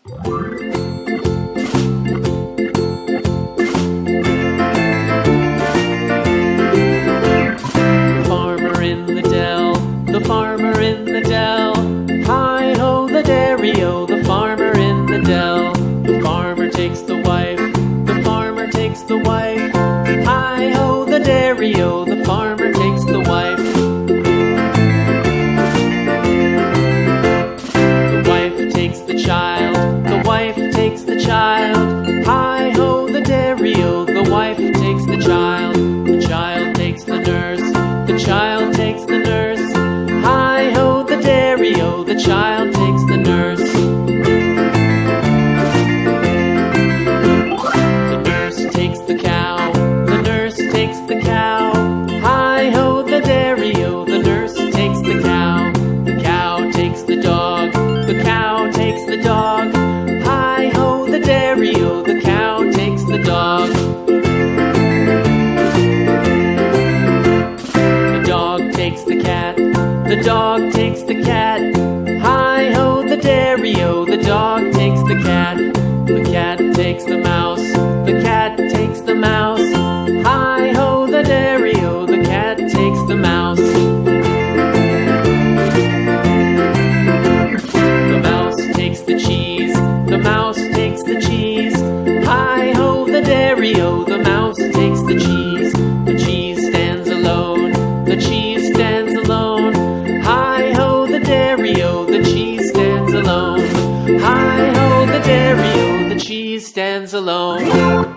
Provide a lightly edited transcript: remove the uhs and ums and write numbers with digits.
Farmer in the dell, the farmer in the dell. Hi-ho, the dairy-o, the farmer in the dell. The farmer takes the wife, the farmer takes the wife. Hi-ho, the dairy-o, the farmer takes the wife. The wife takes the child, the wife takes the child. Hi-ho, the dairy-o, the wife takes the child. The child takes the nurse, the child takes the nurse. Hi-ho, the dairy-o, the child takes the nurse. The nurse takes the cow, the nurse takes the cow. Hi-ho, the dairy-o, the nurse takes the cow. The cow takes the dog, the cow takes the dog. Hi-ho, the dairy-o, the cow takes the dog. The dog takes the cat, the dog takes the cat. Hi-ho, the dairy-o, the dog takes the cat. The cat takes the mouse, the cat takes the mouse. Hi-ho, the dairy-o, the cat takes the mouse. The mouse takes the cheese, the mouse takes the cheese. Hi-ho, the dairy-o, the mouse takes the cheese. The cheese stands alone, the cheese stands alone. Hi-ho, the dairy-o, the cheese stands alone. Hi-ho, the dairy-o, the cheese stands alone.